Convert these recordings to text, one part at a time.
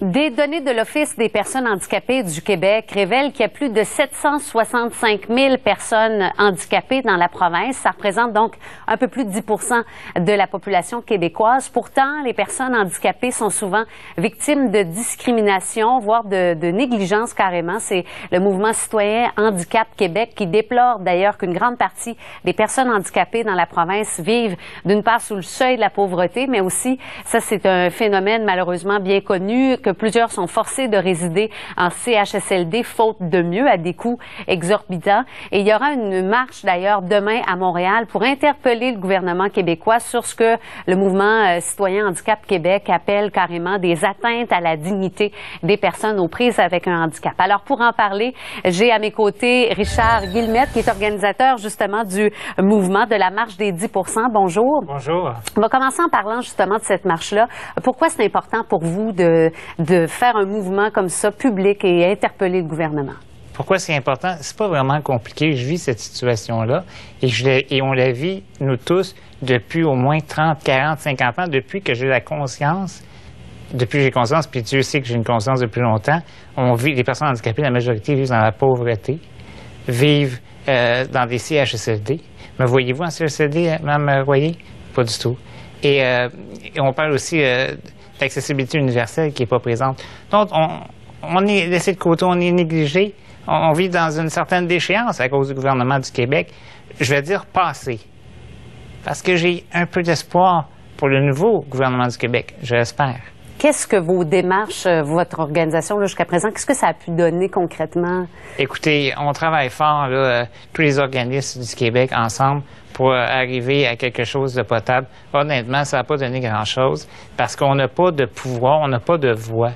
Des données de l'Office des personnes handicapées du Québec révèlent qu'il y a plus de 765 000 personnes handicapées dans la province. Ça représente donc un peu plus de 10 de la population québécoise. Pourtant, les personnes handicapées sont souvent victimes de discrimination, voire de négligence carrément. C'est le mouvement citoyen Handicap Québec qui déplore d'ailleurs qu'une grande partie des personnes handicapées dans la province vivent d'une part sous le seuil de la pauvreté, mais aussi, ça c'est un phénomène malheureusement bien connu, que plusieurs sont forcés de résider en CHSLD faute de mieux à des coûts exorbitants. Et il y aura une marche d'ailleurs demain à Montréal pour interpeller le gouvernement québécois sur ce que le mouvement citoyen Handicap Québec appelle carrément des atteintes à la dignité des personnes aux prises avec un handicap. Alors pour en parler, j'ai à mes côtés Richard Guillemette qui est organisateur justement du mouvement de la marche des 10 %. Bonjour. Bonjour. On va commencer en parlant justement de cette marche-là. Pourquoi c'est important pour vous de faire un mouvement comme ça, public, et interpeller le gouvernement? Pourquoi c'est important? C'est pas vraiment compliqué. Je vis cette situation-là et on la vit, nous tous, depuis au moins 30, 40, 50 ans, depuis que j'ai la conscience. Depuis que j'ai conscience, puis Dieu sait que j'ai une conscience depuis longtemps, on vit, les personnes handicapées, la majorité vivent dans la pauvreté, vivent dans des CHSLD. Me voyez-vous en CHSLD, Mme Royer? Pas du tout. Et on parle aussi d'accessibilité universelle qui n'est pas présente. Donc, on est laissé de côté, on est négligé. On vit dans une certaine déchéance à cause du gouvernement du Québec. Je vais dire passé. Parce que j'ai un peu d'espoir pour le nouveau gouvernement du Québec, je l'espère. Qu'est-ce que vos démarches, votre organisation jusqu'à présent, qu'est-ce que ça a pu donner concrètement? Écoutez, on travaille fort, là, tous les organismes du Québec ensemble pour arriver à quelque chose de potable. Honnêtement, ça n'a pas donné grand-chose parce qu'on n'a pas de pouvoir, on n'a pas de voix.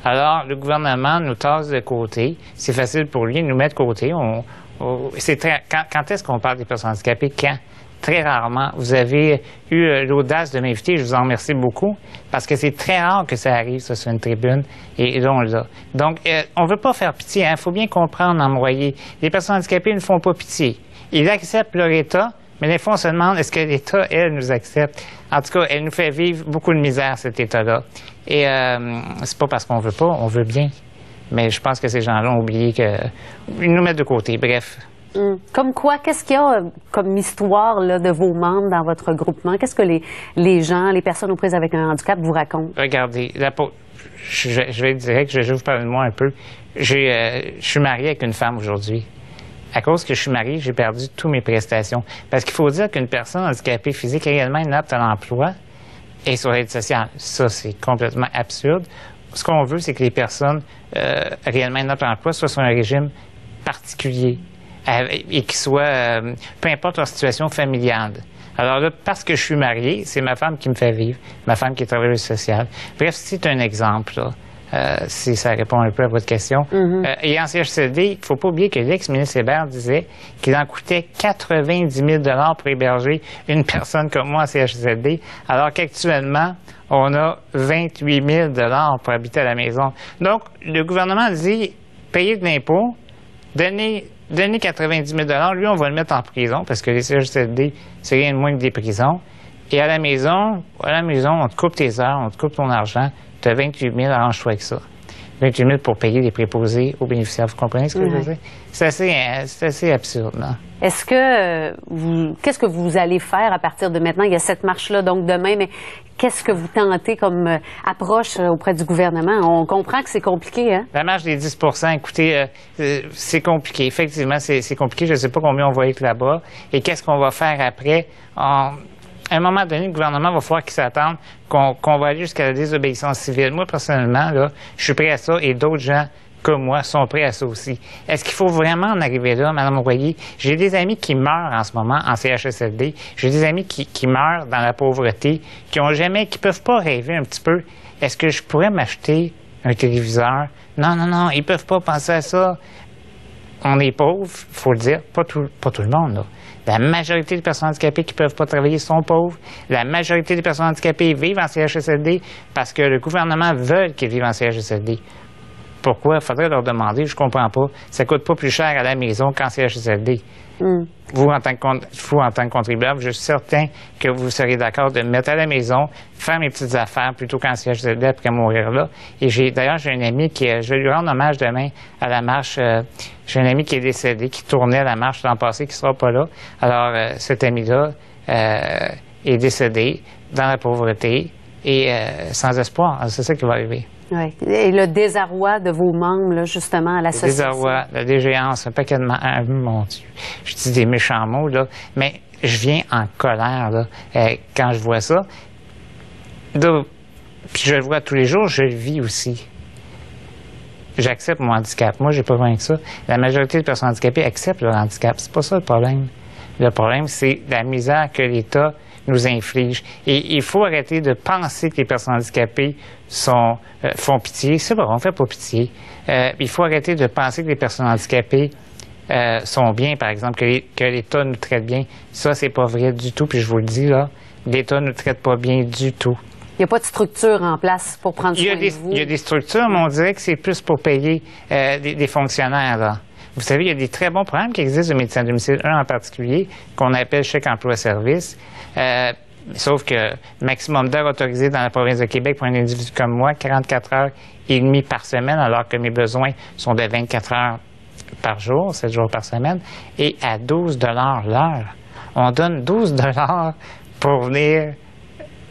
Alors, le gouvernement nous tasse de côté. C'est facile pour lui, nous met de côté. Quand est-ce qu'on parle des personnes handicapées? Quand? Très rarement. Vous avez eu l'audace de m'inviter, je vous en remercie beaucoup, parce que c'est très rare que ça arrive, ça, sur une tribune, et là, on l'a. Donc, on ne veut pas faire pitié, hein. Il faut bien comprendre, Envoyer. Les personnes handicapées ne font pas pitié. Ils acceptent leur état, mais des fois, on se demande, est-ce que l'État, elle, nous accepte? En tout cas, elle nous fait vivre beaucoup de misère, cet État-là. Et c'est pas parce qu'on veut pas, on veut bien. Mais je pense que ces gens-là ont oublié qu'ils nous mettent de côté. Bref. Comme quoi? Qu'est-ce qu'il y a comme histoire là, de vos membres dans votre groupement? Qu'est-ce que les gens, les personnes aux prises avec un handicap vous racontent? Regardez, je vais être direct, je vais vous parler de moi un peu. Je suis marié avec une femme aujourd'hui. À cause que je suis marié, j'ai perdu toutes mes prestations. Parce qu'il faut dire qu'une personne handicapée physique réellement inapte à l'emploi est sur l'aide sociale. Ça, c'est complètement absurde. Ce qu'on veut, c'est que les personnes réellement inaptes à l'emploi soient sur un régime particulier et qu'ils soient, peu importe leur situation familiale. Alors là, parce que je suis marié, c'est ma femme qui me fait vivre, ma femme qui est travailleuse sociale. Bref, c'est un exemple, là. Si ça répond un peu à votre question. Et en CHSLD, il ne faut pas oublier que l'ex-ministre Hébert disait qu'il en coûtait 90 000 $ pour héberger une personne comme moi en CHSLD, alors qu'actuellement, on a 28 000 $ pour habiter à la maison. Donc, le gouvernement dit, payez de l'impôt, donnez 90 000 $, lui, on va le mettre en prison, parce que les CHSLD, c'est rien de moins que des prisons. Et à la maison, on te coupe tes heures, on te coupe ton argent. Tu as 28 000, arrange-toi avec ça. 28 000 pour payer les préposés aux bénéficiaires. Vous comprenez ce que je veux dire? C'est assez absurde, non? Est-ce que qu'est-ce que vous allez faire à partir de maintenant? Il y a cette marche-là, donc demain, mais qu'est-ce que vous tentez comme approche auprès du gouvernement? On comprend que c'est compliqué, hein? La marche des 10 %, écoutez, c'est compliqué. Effectivement, c'est compliqué. Je ne sais pas combien on va être là-bas. Et qu'est-ce qu'on va faire après? À un moment donné, le gouvernement va falloir qu'il s'attende qu'on va aller jusqu'à la désobéissance civile. Moi, personnellement, là, je suis prêt à ça et d'autres gens comme moi sont prêts à ça aussi. Est-ce qu'il faut vraiment en arriver là, Mme Royer? J'ai des amis qui meurent en ce moment en CHSLD. J'ai des amis qui meurent dans la pauvreté, qui peuvent pas rêver un petit peu. Est-ce que je pourrais m'acheter un téléviseur? Non, ils peuvent pas penser à ça. On est pauvres, il faut le dire, pas tout le monde, là. La majorité des personnes handicapées qui ne peuvent pas travailler sont pauvres. La majorité des personnes handicapées vivent en CHSLD parce que le gouvernement veut qu'ils vivent en CHSLD. Pourquoi? Il faudrait leur demander, je comprends pas. Ça coûte pas plus cher à la maison qu'en CHSLD. Vous, en tant que contribuable, je suis certain que vous serez d'accord de me mettre à la maison, faire mes petites affaires plutôt qu'en CHSLD après mourir là. Et d'ailleurs, j'ai un ami je vais lui rendre hommage demain à la marche. J'ai un ami qui est décédé, qui tournait à la marche l'an passé, qui sera pas là. Alors, cet ami-là est décédé dans la pauvreté et sans espoir. Alors, c'est ça qui va arriver. Oui. Et le désarroi de vos membres, là, justement, à l'association. Le désarroi, la déséance, un paquet de... mon Dieu, je dis des méchants mots, là, mais je viens en colère là, quand je vois ça. Puis je le vois tous les jours, je le vis aussi. J'accepte mon handicap. Moi, j'ai pas besoin que ça. La majorité des personnes handicapées acceptent leur handicap. C'est pas ça le problème. Le problème, c'est la misère que l'État nous inflige. Et il faut arrêter de penser que les personnes handicapées font pitié. C'est vrai, on fait pas pitié. Il faut arrêter de penser que les personnes handicapées sont bien, par exemple, que l'État nous traite bien. Ça, c'est pas vrai du tout. Puis je vous le dis, là, l'État nous traite pas bien du tout. Il n'y a pas de structure en place pour prendre soin de vous? Il y a des structures, mais on dirait que c'est plus pour payer des fonctionnaires, là. Vous savez, il y a des très bons programmes qui existent de médecine à domicile, un en particulier, qu'on appelle chèque emploi-service. Sauf que maximum d'heures autorisées dans la province de Québec pour un individu comme moi, 44 heures et demie par semaine, alors que mes besoins sont de 24 heures par jour, 7 jours par semaine, et à 12 $ l'heure. On donne 12 $ pour venir,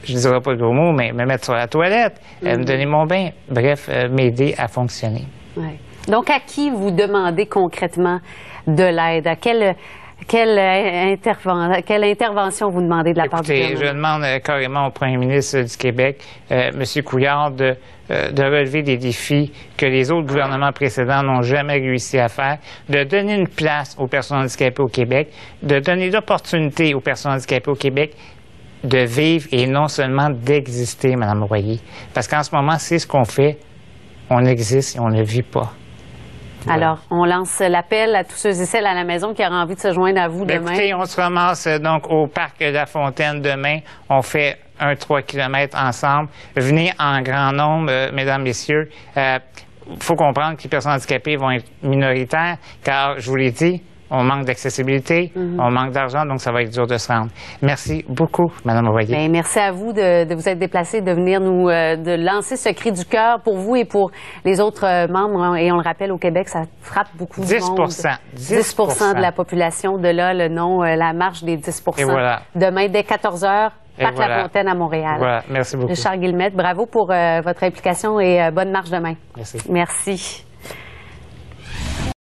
je ne dirais pas le gros mot, mais me mettre sur la toilette, me donner mon bain, bref, m'aider à fonctionner. Ouais. Donc, à qui vous demandez concrètement de l'aide? À quelle intervention vous demandez de la part du gouvernement? Je demande carrément au premier ministre du Québec, M. Couillard, de relever des défis que les autres gouvernements précédents n'ont jamais réussi à faire, de donner une place aux personnes handicapées au Québec, de donner l'opportunité aux personnes handicapées au Québec de vivre et non seulement d'exister, Mme Royer. Parce qu'en ce moment, c'est ce qu'on fait. On existe et on ne vit pas. Alors, on lance l'appel à tous ceux et celles à la maison qui auraient envie de se joindre à vous demain. Écoutez, on se ramasse donc au parc de la Fontaine demain. On fait 3 kilomètres ensemble. Venez en grand nombre, mesdames, messieurs. Il faut comprendre que les personnes handicapées vont être minoritaires, car, je vous l'ai dit, on manque d'accessibilité, on manque d'argent, donc ça va être dur de se rendre. Merci beaucoup, Mme Royer. Bien, merci à vous de vous être déplacé, de venir de lancer ce cri du cœur pour vous et pour les autres membres. Et on le rappelle, au Québec, ça frappe beaucoup de monde. 10 de la population. De là, le nom, la marche des 10 Et voilà. Demain, dès 14h, Parc La Fontaine à Montréal. Voilà. Merci beaucoup. Richard Guillemette, bravo pour votre implication et bonne marche demain. Merci. Merci.